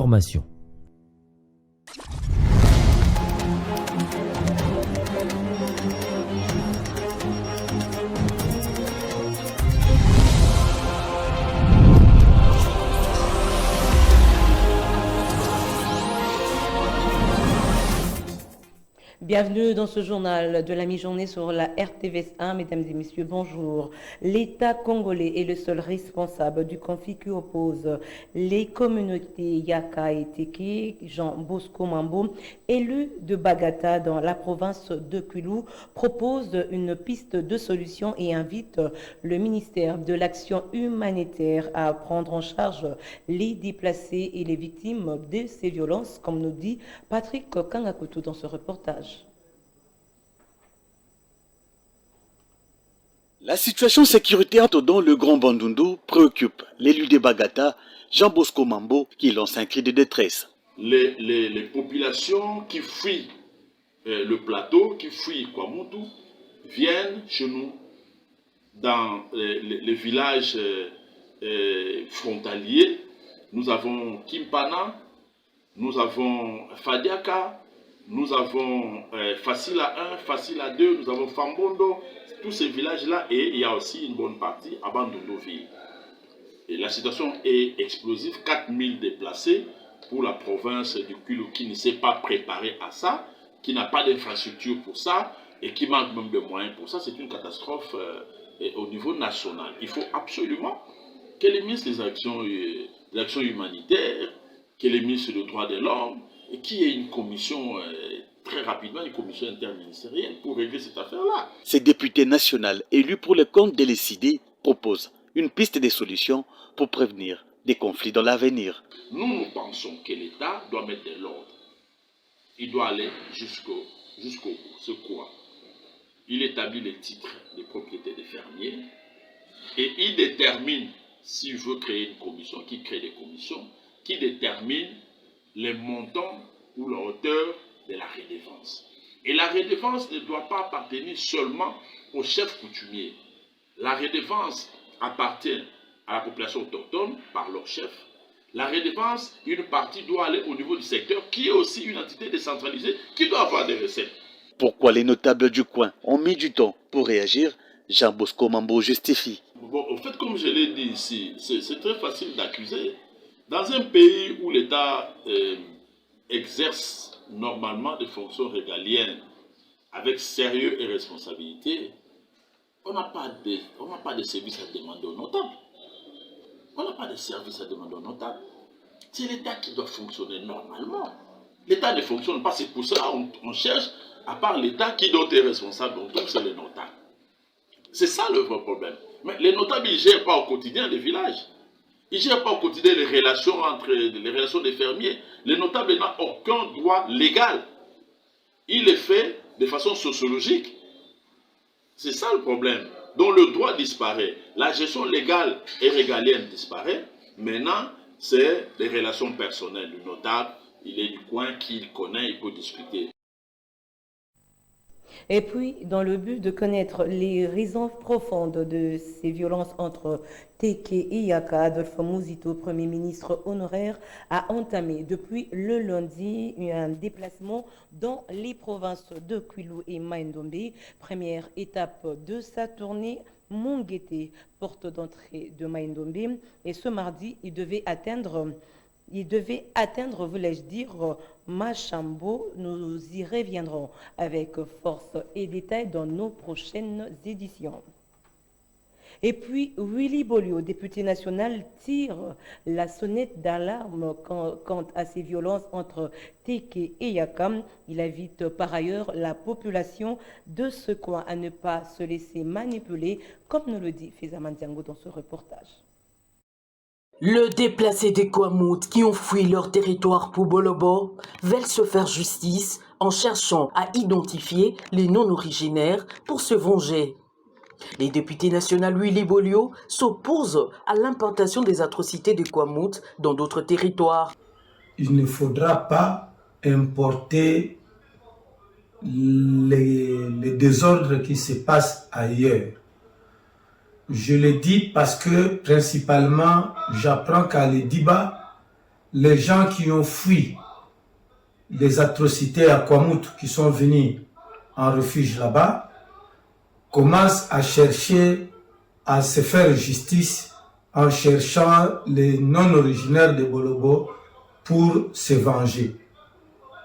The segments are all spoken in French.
l'information. Bienvenue dans ce journal de la mi-journée sur la RTVS1. Mesdames et messieurs, bonjour. L'État congolais est le seul responsable du conflit qui oppose les communautés Yaka et Teke. Jean Bosco Mambo, élu de Bagata dans la province de Kwilu, propose une piste de solution et invite le ministère de l'Action humanitaire à prendre en charge les déplacés et les victimes de ces violences, comme nous dit Patrick Kangakutu dans ce reportage. La situation sécuritaire dans le Grand Bandundu préoccupe l'élu de Bagata, Jean Bosco Mambo, qui lance un cri de détresse. Les populations qui fuient le plateau, qui fuient Kwamutu, viennent chez nous dans les villages frontaliers. Nous avons Kimpana, nous avons Fadiaka, nous avons Facila 1, Facila 2, nous avons Fambondo, tous ces villages-là, et il y a aussi une bonne partie à Bandundu-Ville. Et la situation est explosive, 4000 déplacés pour la province du Kwilu qui ne s'est pas préparée à ça, qui n'a pas d'infrastructure pour ça, et qui manque même de moyens pour ça. C'est une catastrophe au niveau national. Il faut absolument que les ministres des actions humanitaires, que les ministres des droits de l'homme, et qu'il y ait une commission très rapidement, une commission interministérielle pour régler cette affaire-là. Ces députés nationaux élus pour le compte de l'ECD proposent une piste de solution pour prévenir des conflits dans l'avenir. Nous pensons que l'État doit mettre de l'ordre. Il doit aller jusqu'au bout. C'est quoi? Il établit les titres de propriété des fermiers et il détermine, s'il veut créer une commission, qui crée des commissions, qui détermine les montants ou la hauteur de la redevance. Et la redevance ne doit pas appartenir seulement aux chefs coutumiers. La redevance appartient à la population autochtone par leur chef. La redevance, une partie doit aller au niveau du secteur, qui est aussi une entité décentralisée, qui doit avoir des recettes. Pourquoi les notables du coin ont mis du temps pour réagir? Jean Bosco Mambo justifie. Bon, en fait, comme je l'ai dit ici, c'est très facile d'accuser. Dans un pays où l'État exerce normalement des fonctions régaliennes avec sérieux et responsabilité, on n'a pas de services à demander aux notables. On n'a pas de services à demander aux notables. C'est l'État qui doit fonctionner normalement. L'État ne fonctionne pas, c'est pour ça qu'on cherche, à part l'État, qui d'autre est responsable, donc c'est les notables. C'est ça le vrai problème. Mais les notables, ils ne gèrent pas au quotidien les villages. Ils ne gèrent pas au quotidien les relations des fermiers. Les notables n'ont aucun droit légal. Il est fait de façon sociologique. C'est ça le problème. Donc le droit disparaît. La gestion légale et régalienne disparaît. Maintenant, c'est les relations personnelles. Le notable, il est du coin, qu'il connaît, il peut discuter. Et puis, dans le but de connaître les raisons profondes de ces violences entre Teke et Yaka, Adolphe Muzito, Premier ministre honoraire, a entamé depuis le lundi un déplacement dans les provinces de Kwilu et Mai-Ndombe. Première étape de sa tournée, Monguété, porte d'entrée de Mai-Ndombe. Et ce mardi, il devait atteindre, voulais-je dire, Machambo. Nous y reviendrons avec force et détails dans nos prochaines éditions. Et puis, Willy Bolio, député national, tire la sonnette d'alarme quant à ces violences entre Teke et Yakam. Il invite par ailleurs la population de ce coin à ne pas se laisser manipuler, comme nous le dit Fizaman Diango dans ce reportage. Le déplacé des Kwamout qui ont fui leur territoire pour Bolobo veulent se faire justice en cherchant à identifier les non-originaires pour se venger. Les députés nationaux Willy Bolio s'opposent à l'implantation des atrocités des Kwamout dans d'autres territoires. Il ne faudra pas importer les désordres qui se passent ailleurs. Je le dis parce que, principalement, j'apprends qu'à l'Ediba, les gens qui ont fui les atrocités à Kwamouth, qui sont venus en refuge là-bas, commencent à chercher à se faire justice en cherchant les non-originaires de Bolobo pour se venger.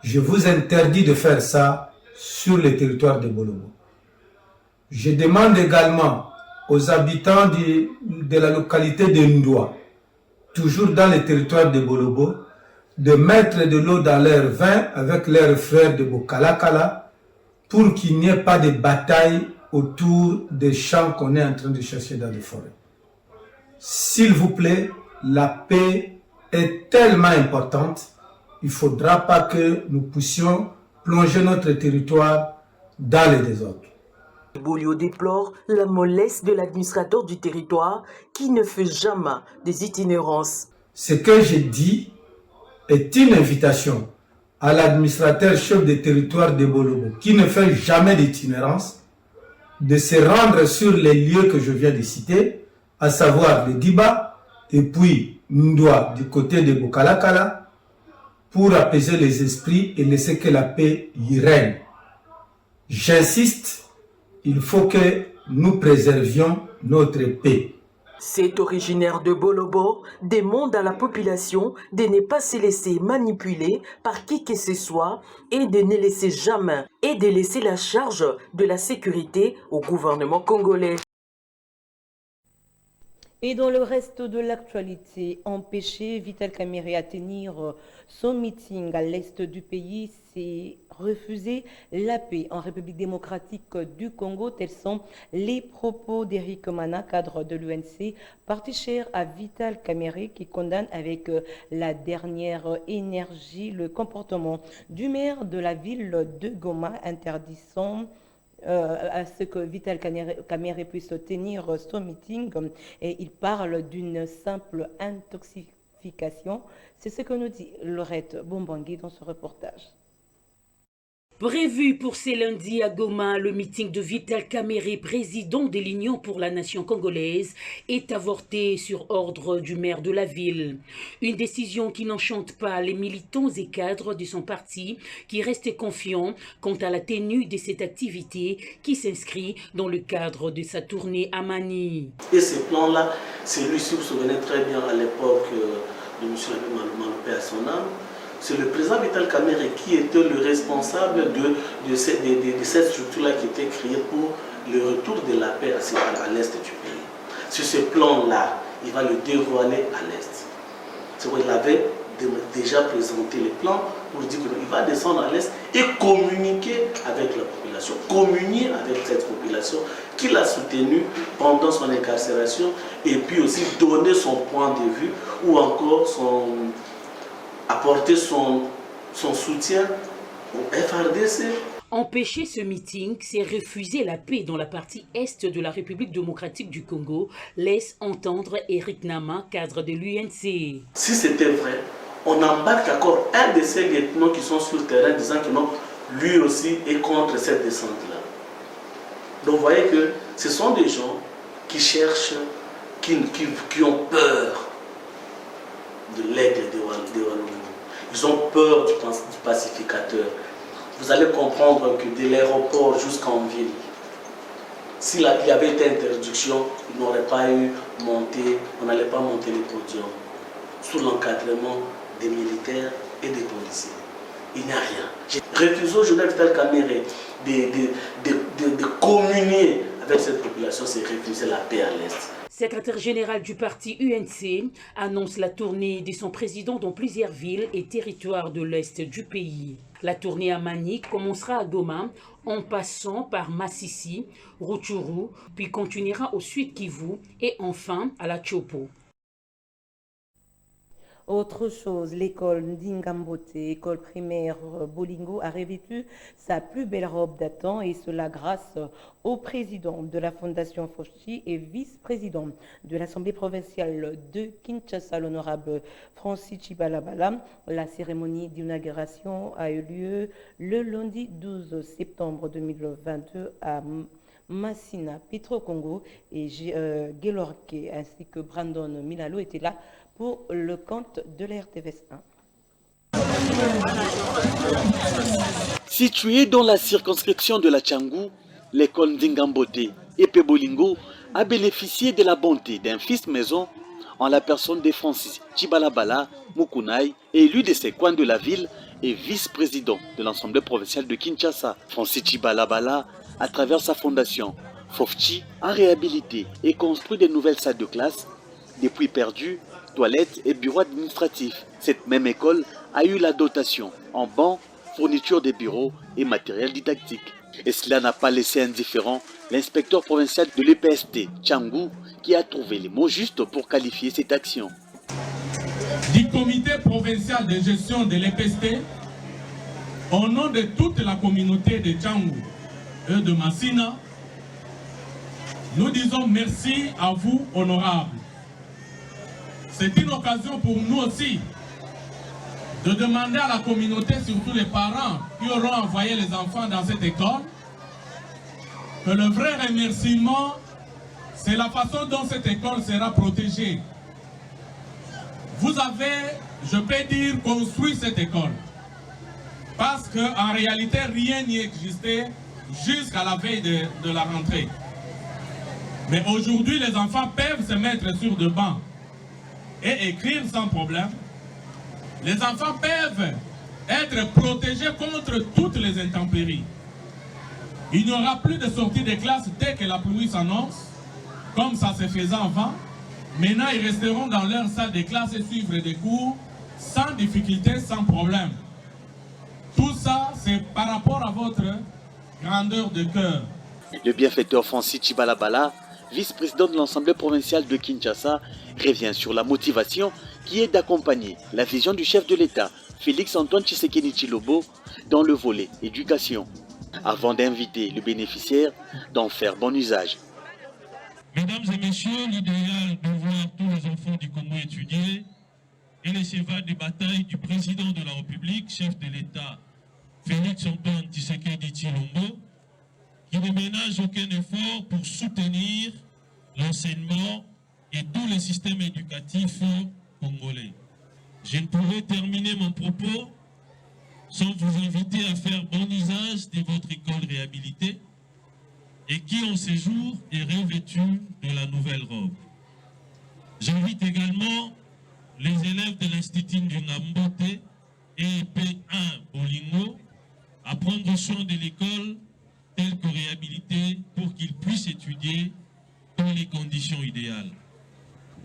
Je vous interdis de faire ça sur le territoire de Bolobo. Je demande également aux habitants de la localité de Ndoua, toujours dans le territoire de Bolobo, de mettre de l'eau dans leur vin avec leurs frères de Bokalakala pour qu'il n'y ait pas de bataille autour des champs qu'on est en train de chercher dans les forêts. S'il vous plaît, la paix est tellement importante, il ne faudra pas que nous puissions plonger notre territoire dans le désordre. Boulio déplore la mollesse de l'administrateur du territoire qui ne fait jamais des itinérances. Ce que j'ai dit est une invitation à l'administrateur chef de territoire de Bolobo qui ne fait jamais d'itinérance de se rendre sur les lieux que je viens de citer, à savoir le Diba et puis Ndoua du côté de Bokalakala pour apaiser les esprits et laisser que la paix y règne. J'insiste, il faut que nous préservions notre paix. Cet originaire de Bolobo demande à la population de ne pas se laisser manipuler par qui que ce soit et de ne laisser jamais et de laisser la charge de la sécurité au gouvernement congolais. Et dans le reste de l'actualité, empêcher Vital Kamerhe à tenir son meeting à l'est du pays, c'est refuser la paix en République démocratique du Congo. Tels sont les propos d'Eric Mana, cadre de l'UNC, parti cher à Vital Kamerhe, qui condamne avec la dernière énergie le comportement du maire de la ville de Goma, interdisant à ce que Vital Kamerhe puisse tenir son meeting, et il parle d'une simple intoxication. C'est ce que nous dit Laurette Bombangui dans ce reportage. Prévu pour ce lundi à Goma, le meeting de Vital Kamerhe, président de l'Union pour la nation congolaise, est avorté sur ordre du maire de la ville. Une décision qui n'enchante pas les militants et cadres de son parti, qui restent confiants quant à la tenue de cette activité qui s'inscrit dans le cadre de sa tournée à Mani. Et ce plan-là, c'est lui, si vous vous souvenez très bien à l'époque de M. Maloupé à son âme, c'est le président Vital Kamerhe qui était le responsable de cette structure-là qui était créée pour le retour de la paix à l'est du pays. Sur ce plan-là, il va le dévoiler à l'est. C'est vrai, il avait déjà présenté le plan pour dire qu'il va descendre à l'est et communiquer avec la population, communier avec cette population qu'il a soutenue pendant son incarcération et puis aussi donner son point de vue ou encore apporter son soutien au FRDC. Empêcher ce meeting, c'est refuser la paix dans la partie est de la République démocratique du Congo, laisse entendre Eric Nama, cadre de l'UNC. Si c'était vrai, on embarque encore un de ces lieutenants qui sont sur le terrain disant que non, lui aussi est contre cette descente-là. Donc vous voyez que ce sont des gens qui cherchent, qui ont peur de l'aigle de Wallonie. Ils ont peur du pacificateur. Vous allez comprendre que de l'aéroport jusqu'en ville, s'il y avait été interdiction, il n'aurait pas on n'allait pas monter le podium sous l'encadrement des militaires et des policiers. Il n'y a rien. Refuser aujourd'hui Vital Kamerhe de communier avec cette population, c'est refuser la paix à l'Est. Secrétaire général du parti UNC annonce la tournée de son président dans plusieurs villes et territoires de l'Est du pays. La tournée à Mani commencera à Goma en passant par Massissi, Rutshuru, puis continuera au Sud Kivu et enfin à la Tchopo. Autre chose, l'école Ndingambote, école primaire Bolingo, a revêtu sa plus belle robe datant, et cela grâce au président de la Fondation Fochi et vice-président de l'Assemblée provinciale de Kinshasa, l'honorable Francis Chibalabala. La cérémonie d'inauguration a eu lieu le lundi 12 septembre 2022 à Massina, Petro Congo, et Gelorke ainsi que Brandon Milalo étaient là pour le compte de la RTVS 1. Située dans la circonscription de la Tchangou, l'école Ndingambote et Pebolingo a bénéficié de la bonté d'un fils maison en la personne de Francis Chibalabala Mukunai, élu de ces coins de la ville et vice-président de l'Assemblée provinciale de Kinshasa. Francis Chibalabala, à travers sa fondation Fofchi, a réhabilité et construit de nouvelles salles de classe, des puits perdus, toilettes et bureaux administratifs. Cette même école a eu la dotation en bancs, fourniture des bureaux et matériel didactique. Et cela n'a pas laissé indifférent l'inspecteur provincial de l'EPST, Tchangou, qui a trouvé les mots justes pour qualifier cette action. Du comité provincial de gestion de l'EPST, au nom de toute la communauté de Tchangou et de Massina, nous disons merci à vous, honorables. C'est une occasion pour nous aussi de demander à la communauté, surtout les parents qui auront envoyé les enfants dans cette école, que le vrai remerciement, c'est la façon dont cette école sera protégée. Vous avez, je peux dire, construit cette école. Parce qu'en réalité, rien n'y existait jusqu'à la veille de la rentrée. Mais aujourd'hui, les enfants peuvent se mettre sur des bancs et écrire sans problème. Les enfants peuvent être protégés contre toutes les intempéries. Il n'y aura plus de sortie de classe dès que la pluie s'annonce, comme ça se faisait avant. Maintenant, ils resteront dans leur salle de classe et suivre des cours sans difficulté, sans problème. Tout ça, c'est par rapport à votre grandeur de cœur. Le bienfaiteur Francis Chibalabala, vice-président de l'Assemblée provinciale de Kinshasa, revient sur la motivation qui est d'accompagner la vision du chef de l'État, Félix-Antoine Tshisekedi Tshilombo, dans le volet éducation, avant d'inviter le bénéficiaire d'en faire bon usage. Mesdames et messieurs, l'idéal de voir tous les enfants du Congo étudier est le cheval de bataille du président de la République, chef de l'État, Félix-Antoine Tshisekedi Tshilombo, qui ne ménage aucun effort pour soutenir l'enseignement et tout le système éducatif congolais. Je ne pourrais terminer mon propos sans vous inviter à faire bon usage de votre école réhabilitée et qui en ce jour est revêtue de la nouvelle robe. J'invite également les élèves de l'Institut du Nambote et P1 Bolingo à prendre soin de l'école telle que réhabilitée pour qu'ils puissent étudier dans les conditions idéales.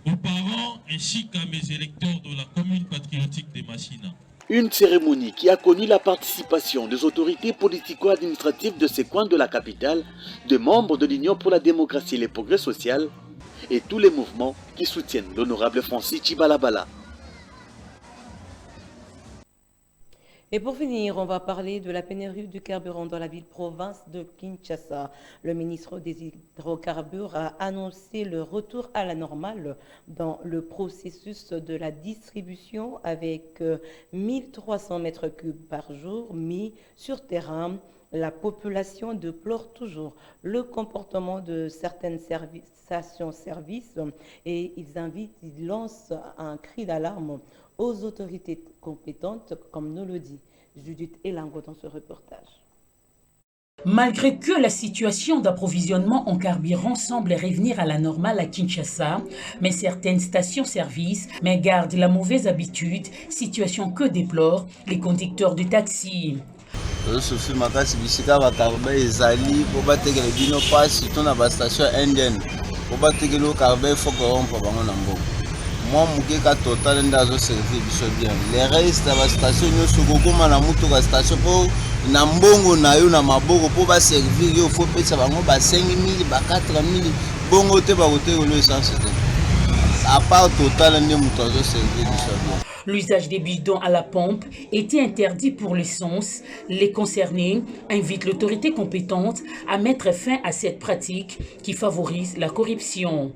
Aux parents ainsi qu'à mes électeurs de la commune patriotique de Massina. Une cérémonie qui a connu la participation des autorités politico-administratives de ces coins de la capitale, de membres de l'Union pour la démocratie et les progrès sociaux et tous les mouvements qui soutiennent l'honorable Francis Chibalabala. Et pour finir, on va parler de la pénurie du carburant dans la ville-province de Kinshasa. Le ministre des Hydrocarbures a annoncé le retour à la normale dans le processus de la distribution avec 1300 mètres cubes par jour mis sur terrain. La population déplore toujours le comportement de certaines stations-service et ils lancent un cri d'alarme aux autorités compétentes, comme nous le dit Judith Elango dans ce reportage. Malgré que la situation d'approvisionnement en carburant semble revenir à la normale à Kinshasa, mais certaines stations-service gardent la mauvaise habitude, situation que déplorent les conducteurs de taxi. Sophie makasi bisika bakarba ezali po batekele bino pasi to na ba station indienne po batekele karba faut corrompre bango na mbongo. Moi mukeka total ndazo servir biso bien. Les restes ba station nyoso kokoma na mutuka station po na mbongo na yo na maboko po ba servir yo faut pesa bango ba 5000 ba 4000 bongo te ba kotekele lo essence te. À part total ndi mutu azo servir biso bien. L'usage des bidons à la pompe était interdit pour l'essence. Les concernés invitent l'autorité compétente à mettre fin à cette pratique qui favorise la corruption.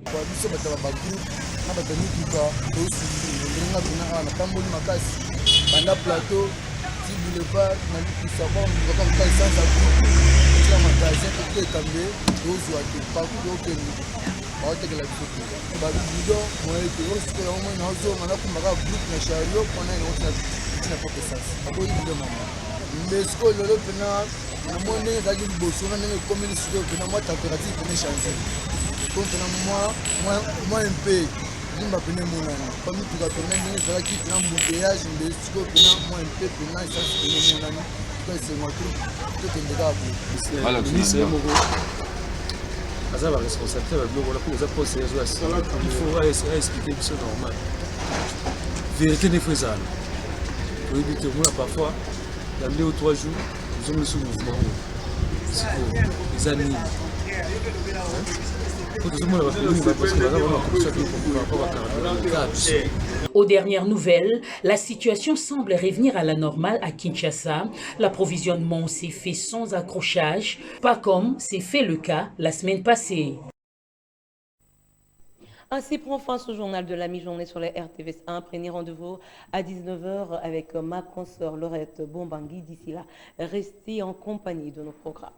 baotekela biso te babibido moyete oyo sikoyo yango moi naozonga nakumbaka groupe na chariot mpona tina poke sasi aboyi bido mama mais sikoyo lelo mpena namoi ndenge ezalaki liboso na ndenge ekomeli sikoyo mpena mwa température mpena echange po mpena mwa mpe limba pene emonani pamituka mpena ndenge ezalaki mpena mbuteyage mbe sikoyo mpena mwa mpe mpena esansi pene emonani sikoyo esenga tokende kaka boye moko aza baresponsabilité ya biloko wana mpo eza pose ezo ya sila il faut aexplike biso normal vérité nde fo ezala toyebi te omona parfois dans 2 ou 3 jours ozomona so mouvement oyo sikoyo eza nini po tozomona babiloko baparceke baza wana bakomisa par rapport à biso. Aux dernières nouvelles, la situation semble revenir à la normale à Kinshasa. L'approvisionnement s'est fait sans accrochage, pas comme s'est fait le cas la semaine passée. Ainsi prend fin ce journal de la mi-journée sur les RTVS1. Prenez rendez-vous à 19h avec ma consoeur Laurette Bombangui. D'ici là, restez en compagnie de nos programmes.